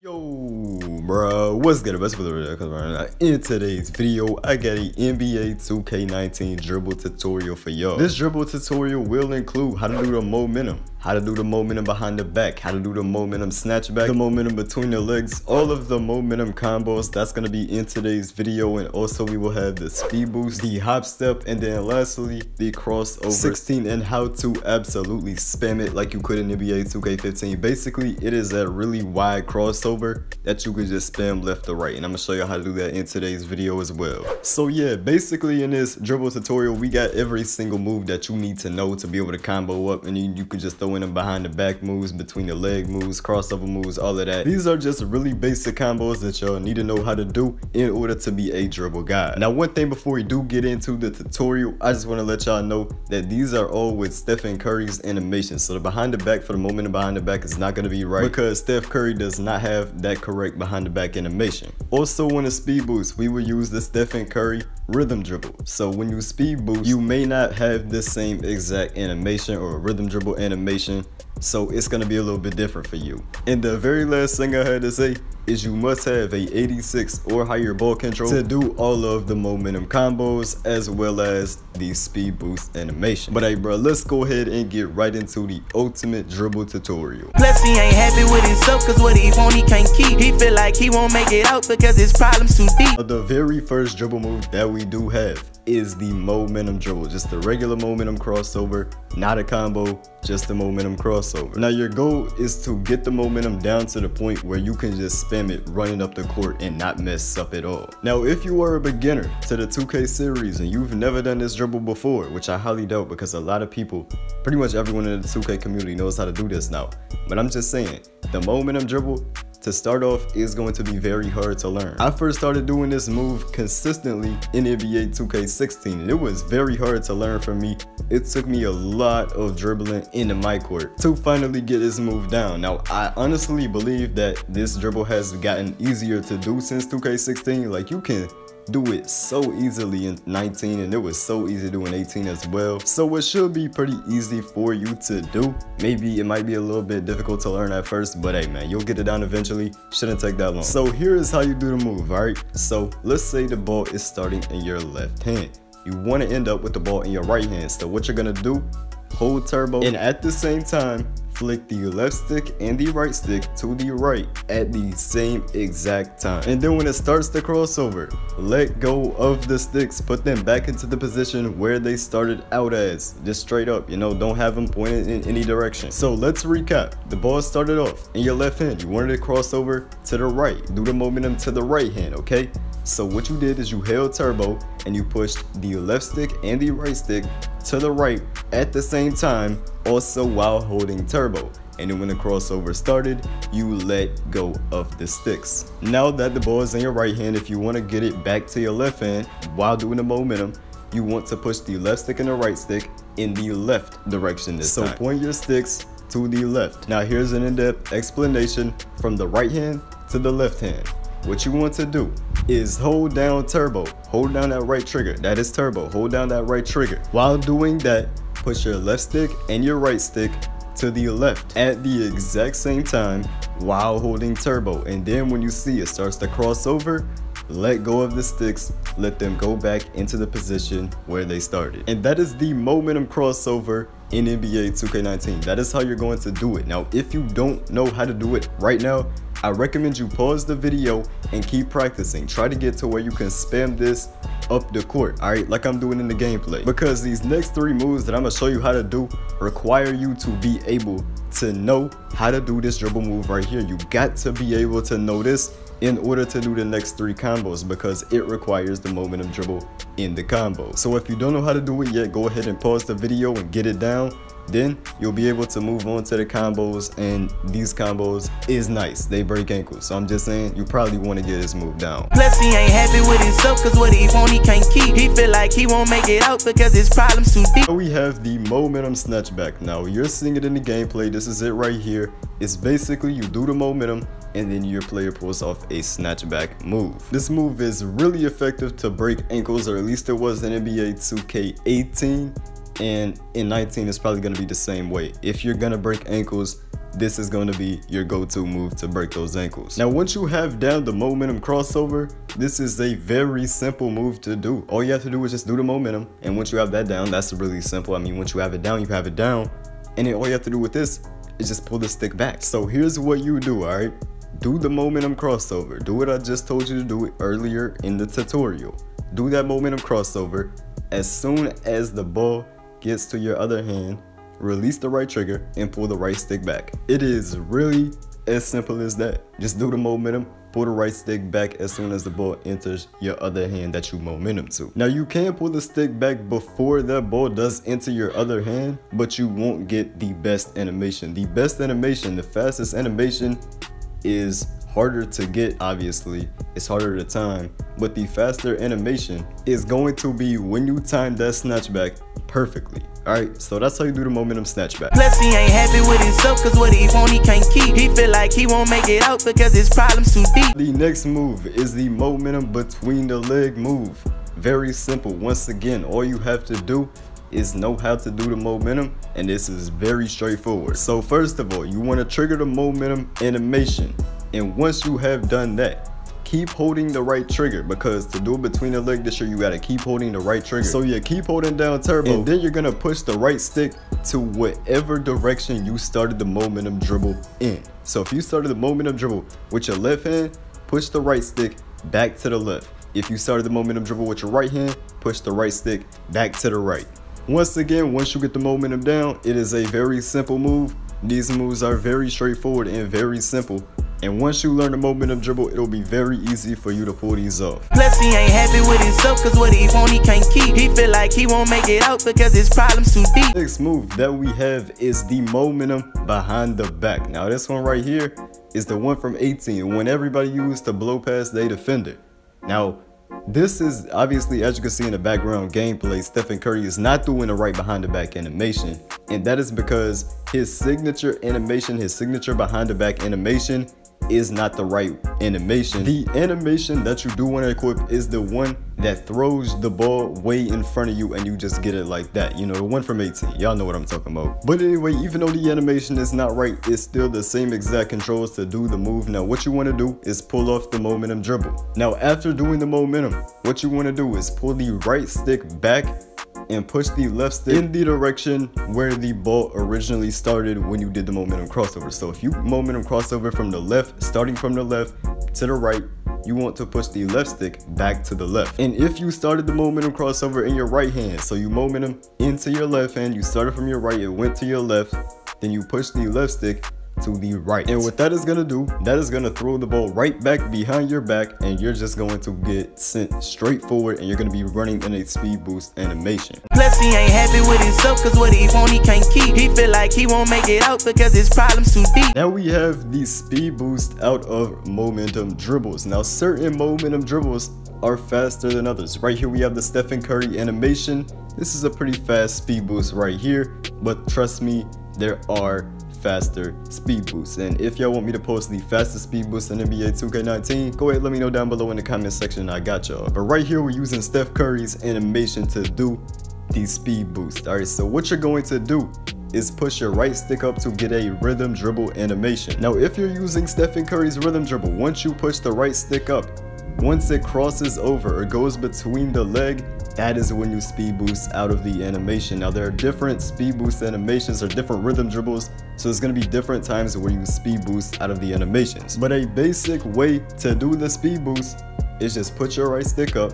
Yo, bro, what's good? In today's video, I got a NBA 2K19 dribble tutorial for y'all. This dribble tutorial will include how to do the momentum, how to do the momentum behind the back, how to do the momentum snatchback, the momentum between the legs, all of the momentum combos. That's gonna be in today's video, and also we will have the speed boost, the hop step, and then lastly the crossover 16 and how to absolutely spam it like you could in NBA 2K15. Basically, it is a really wide crossover that you can just spam left or right, and I'm gonna show you how to do that in today's video as well. So yeah, basically in this dribble tutorial we got every single move that you need to know to be able to combo up, and you can just throw in them behind the back moves, between the leg moves, crossover moves, all of that. These are just really basic combos that y'all need to know how to do in order to be a dribble guy. Now, one thing before we do get into the tutorial, I just want to let y'all know that these are all with Stephen Curry's animations. So the behind the back for the momentum behind the back is not going to be right because Steph Curry does not have that correct behind the back animation. Also, on the speed boost, we will use the Stephen Curry rhythm dribble. So when you speed boost, you may not have the same exact animation or rhythm dribble animation, so it's going to be a little bit different for you. And the very last thing I had to say is you must have a 86 or higher ball control to do all of the momentum combos as well as the speed boost animation. But hey bro, let's go ahead and get right into the ultimate dribble tutorial. Plus he ain't happy with himself cause what he want he can't keep. He feel like he won't make it out because his problems too deep. The very first dribble move that we do have is the momentum dribble, just the regular momentum crossover, not a combo, just the momentum crossover. Now your goal is to get the momentum down to the point where you can just spam it running up the court and not mess up at all. Now if you are a beginner to the 2K series and you've never done this dribble before, which I highly doubt because a lot of people, pretty much everyone in the 2K community knows how to do this now, but I'm just saying, the momentum dribble to start off is going to be very hard to learn. I first started doing this move consistently in NBA 2K16 and it was very hard to learn for me. It took me a lot of dribbling into my court to finally get this move down. Now I honestly believe that this dribble has gotten easier to do since 2K16. Like you can do it so easily in 19 and it was so easy to do in 18 as well, so it should be pretty easy for you to do. Maybe it might be a little bit difficult to learn at first, but hey man, you'll get it down eventually. Shouldn't take that long. So here is how you do the move. All right, so let's say the ball is starting in your left hand. You want to end up with the ball in your right hand, so what you're gonna do, hold turbo and at the same time flick the left stick and the right stick to the right at the same exact time. And then when it starts the crossover, let go of the sticks, put them back into the position where they started out as, just straight up, you know, don't have them pointed in any direction. So let's recap. The ball started off in your left hand, you wanted to cross over to the right, do the momentum to the right hand, okay? So what you did is you held turbo and you pushed the left stick and the right stick to the right at the same time, also while holding turbo. And then when the crossover started, you let go of the sticks. Now that the ball is in your right hand, if you want to get it back to your left hand while doing the momentum, you want to push the left stick and the right stick in the left direction this time. So point your sticks to the left. Now here's an in-depth explanation from the right hand to the left hand. What you want to do is hold down turbo, hold down that right trigger, that is turbo, hold down that right trigger. While doing that, push your left stick and your right stick to the left at the exact same time while holding turbo. And then when you see it starts to cross over, let go of the sticks, let them go back into the position where they started. And that is the momentum crossover in NBA 2K19. That is how you're going to do it. Now, if you don't know how to do it right now, I recommend you pause the video and keep practicing. Try to get to where you can spam this up the court, all right, like I'm doing in the gameplay. Because these next 3 moves that I'm gonna show you how to do require you to be able to know how to do this dribble move right here. You got to be able to know this in order to do the next 3 combos because it requires the momentum dribble in the combo. So if you don't know how to do it yet, go ahead and pause the video and get it down. Then you'll be able to move on to the combos, and these combos is nice. They break ankles, so I'm just saying you probably want to get this move down. Plus he ain't happy with himself cause what he want he can't keep. He feel like he won't make it out because his problems too deep. We have the momentum snatchback. Now you're seeing it in the gameplay. This is it right here. It's basically you do the momentum and then your player pulls off a snatchback move. This move is really effective to break ankles, or at least it was in NBA 2K18. And in 19 it's probably going to be the same way. If you're going to break ankles, this is going to be your go-to move to break those ankles. Now, once you have down the momentum crossover, this is a very simple move to do. All you have to do is just do the momentum, and once you have that down, that's really simple. I mean, once you have it down, you have it down, and then all you have to do with this is just pull the stick back. So here's what you do, all right? Do the momentum crossover. Do what I just told you to do earlier in the tutorial. Do that momentum crossover. As soon as the ball gets to your other hand, release the right trigger and pull the right stick back. It is really as simple as that. Just do the momentum, pull the right stick back as soon as the ball enters your other hand that you momentum to. Now, you can pull the stick back before that ball does enter your other hand, but you won't get the best animation. The best animation, the fastest animation, is harder to get. Obviously it's harder to time, but the faster animation is going to be when you time that snatchback perfectly. All right, so that's how you do the momentum snatchback. Plus he ain't happy with himself, cause what he want he can't keep. He feel like he won't make it out because his problems too deep. The next move is the momentum between the leg move. Very simple. Once again, all you have to do is know how to do the momentum, and this is very straightforward. So first of all, you want to trigger the momentum animation, and once you have done that, keep holding the right trigger, because to do it between the leg this year, you got to keep holding the right trigger. So yeah, keep holding down turbo, and then you're gonna push the right stick to whatever direction you started the momentum dribble in. So if you started the momentum dribble with your left hand, push the right stick back to the left. If you started the momentum dribble with your right hand, push the right stick back to the right. Once again, once you get the momentum down, it is a very simple move. These moves are very straightforward and very simple. And once you learn the momentum dribble, it'll be very easy for you to pull these off. Plus he ain't happy with himself, cause what he want he can't keep. He feel like he won't make it out because his problems too deep. Next move that we have is the momentum behind the back. Now this one right here is the one from 18, when everybody used to blow past their defender. Now, this is obviously, as you can see in the background gameplay, Stephen Curry is not doing the right behind the back animation, and that is because his signature animation, his signature behind the back animation is not the right animation. The animation that you do want to equip is the one that throws the ball way in front of you and you just get it like that. You know, the one from 18. Y'all know what I'm talking about. But anyway, even though the animation is not right, it's still the same exact controls to do the move. Now, what you want to do is pull off the momentum dribble. Now, after doing the momentum, what you want to do is pull the right stick back and push the left stick in the direction where the ball originally started when you did the momentum crossover. So if you momentum crossover from the left, starting from the left to the right, you want to push the left stick back to the left. And if you started the momentum crossover in your right hand, so you momentum into your left hand, you started from your right, it went to your left, then you push the left stick to the right. And what that is going to do, that is going to throw the ball right back behind your back, and you're just going to get sent straight forward, and you're going to be running in a speed boost animation. Plus he ain't happy with himself, cause what he want he can't keep. He feel like he won't make it out because his problems too deep. Now we have the speed boost out of momentum dribbles. Now certain momentum dribbles are faster than others. Right here we have the Stephen Curry animation. This is a pretty fast speed boost right here, but trust me, there are faster speed boosts. And if y'all want me to post the fastest speed boost in NBA 2K19, go ahead, let me know down below in the comment section. I got y'all. But right here we're using Steph Curry's animation to do the speed boost. All right, so what you're going to do is push your right stick up to get a rhythm dribble animation. Now if you're using Stephen Curry's rhythm dribble, once you push the right stick up, once it crosses over or goes between the leg, that is when you speed boost out of the animation. Now there are different speed boost animations or different rhythm dribbles, so it's going to be different times where you speed boost out of the animations. But a basic way to do the speed boost is just put your right stick up,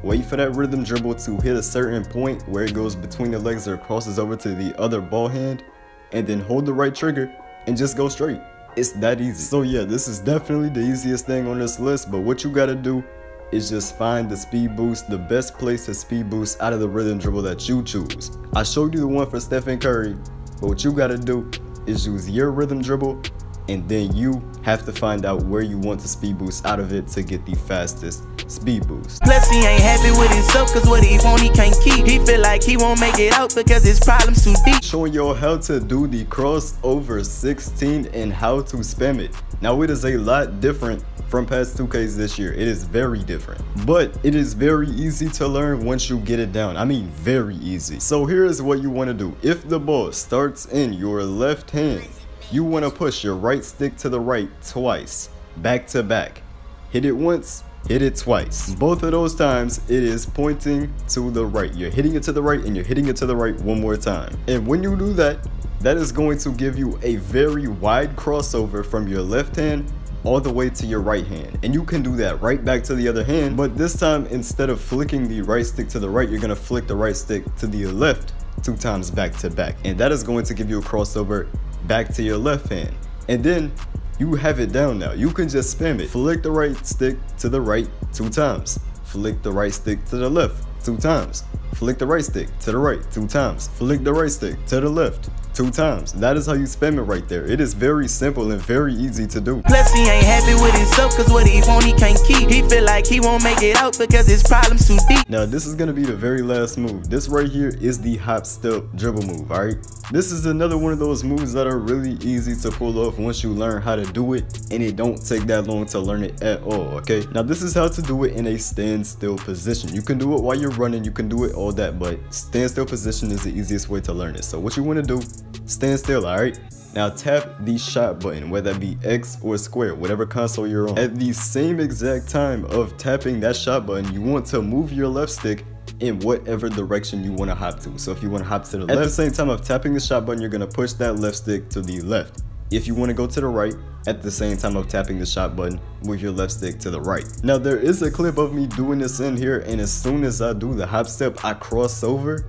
wait for that rhythm dribble to hit a certain point where it goes between the legs or crosses over to the other ball hand, and then hold the right trigger and just go straight. It's that easy. So yeah, this is definitely the easiest thing on this list, but what you got to do is just find the speed boost, the best place to speed boost out of the rhythm dribble that you choose. I showed you the one for Stephen Curry, but what you gotta do is use your rhythm dribble, and then you have to find out where you want to speed boost out of it to get the fastest speed boost. Plus he ain't happy with himself, cause what he want he can't keep. He feel like he won't make it out because his problems too deep. Showing y'all how to do the crossover 16 and how to spam it. Now it is a lot different from past 2Ks this year. It is very different, but it is very easy to learn once you get it down. I mean, very easy. So here is what you want to do. If the ball starts in your left hand, you want to push your right stick to the right twice, back to back. Hit it once, hit it twice. Both of those times it is pointing to the right. You're hitting it to the right and you're hitting it to the right one more time. And when you do that, that is going to give you a very wide crossover from your left hand all the way to your right hand. And you can do that right back to the other hand, but this time instead of flicking the right stick to the right, you're gonna flick the right stick to the left 2 times back to back. And that is going to give you a crossover back to your left hand. And then you have it down now. You can just spam it. Flick the right stick to the right 2 times. Flick the right stick to the left 2 times. Flick the right stick to the right 2 times. Flick the right stick to the left 2 times. That is how you spam it right there. It is very simple and very easy to do. Plus he ain't happy with himself cause what he want he can't keep. He feel like he won't make it out because his problems too deep. Now this is gonna be the very last move. This right here is the hop step dribble move, alright? This is another one of those moves that are really easy to pull off once you learn how to do it, and it don't take that long to learn it at all, okay? Now this is how to do it in a standstill position. You can do it while you're running, you can do it all that, but standstill position is the easiest way to learn it. So what you wanna do, stand still, alright? Now tap the shot button, whether that be X or square, whatever console you're on. At the same exact time of tapping that shot button, you want to move your left stick in whatever direction you want to hop to. So if you want to hop to the left, at the same time of tapping the shot button, you're going to push that left stick to the left. If you want to go to the right, at the same time of tapping the shot button, move your left stick to the right. Now there is a clip of me doing this in here, and as soon as I do the hop step, I cross over,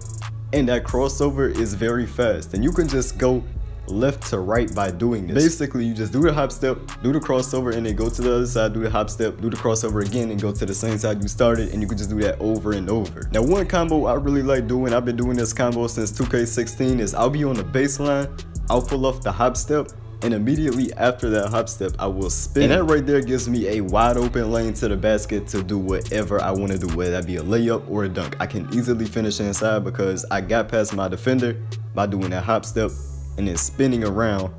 and that crossover is very fast, and you can just go left to right by doing this. Basically, you just do the hop step, do the crossover, and then go to the other side, do the hop step, do the crossover again, and go to the same side you started, and you can just do that over and over. Now one combo I really like doing, I've been doing this combo since 2K16, is I'll be on the baseline, I'll pull off the hop step, and immediately after that hop step I will spin, and that right there gives me a wide open lane to the basket to do whatever I want to do, whether that be a layup or a dunk. I can easily finish inside because I got past my defender by doing that hop step and then spinning around,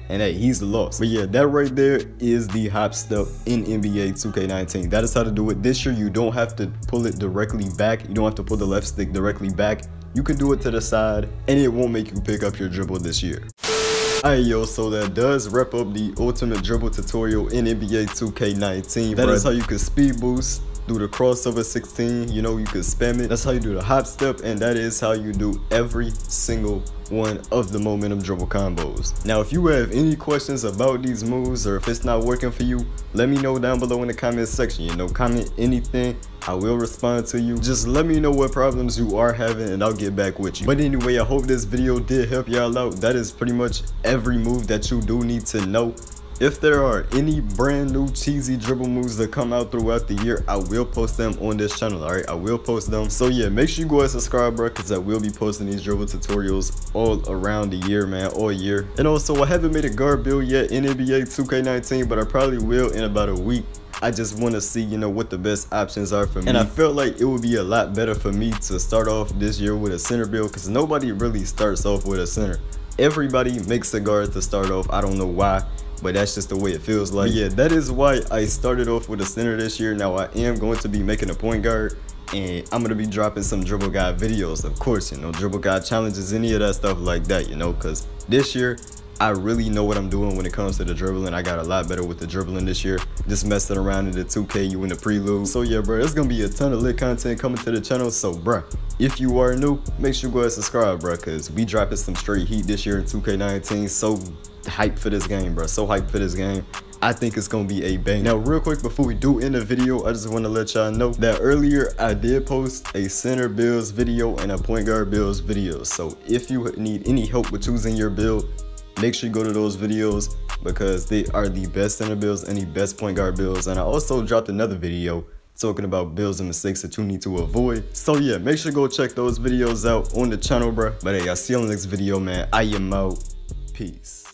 and hey, he's lost. But yeah, that right there is the hop step in NBA 2K19. That is how to do it. This year you don't have to pull it directly back, you don't have to pull the left stick directly back, you can do it to the side and it won't make you pick up your dribble this year. Alright yo, so that does wrap up the ultimate dribble tutorial in NBA 2K19. That is how you can speed boost, do the crossover 16, you know, you can spam it. That's how you do the hop step, and that is how you do every single one of the momentum dribble combos. Now if you have any questions about these moves, or if it's not working for you, let me know down below in the comment section. You know, comment anything, I will respond to you. Just let me know what problems you are having and I'll get back with you. But anyway, I hope this video did help y'all out. That is pretty much every move that you do need to know. If there are any brand new cheesy dribble moves that come out throughout the year, I will post them on this channel, alright? I will post them. So yeah, make sure you go and subscribe, bro, because I will be posting these dribble tutorials all around the year, man, all year. And also, I haven't made a guard build yet in NBA 2K19, but I probably will in about a week. I just want to see, you know, what the best options are for me. And I felt like it would be a lot better for me to start off this year with a center build, because nobody really starts off with a center. Everybody makes a guard to start off. I don't know why, but that's just the way it feels like. But yeah, that is why I started off with a center this year. Now I am going to be making a point guard, and I'm going to be dropping some dribble guide videos, of course, you know, dribble guide challenges, any of that stuff like that, you know, because this year I really know what I'm doing when it comes to the dribbling. I got a lot better with the dribbling this year, just messing around in the 2K, you in the prelude. So yeah, bro, there's gonna be a ton of lit content coming to the channel. So bro, if you are new, make sure you go ahead and subscribe, bro, because we dropping some straight heat this year in 2K19. So hyped for this game, bro, so hyped for this game. I think it's gonna be a bang. Now real quick before we do end the video, I just want to let y'all know that earlier I did post a center builds video and a point guard builds video. So if you need any help with choosing your build, make sure you go to those videos, because they are the best center builds and the best point guard builds. And I also dropped another video talking about builds and mistakes that you need to avoid. So yeah, make sure to go check those videos out on the channel, bro. But hey, I'll see you on the next video, man. I am out. Peace.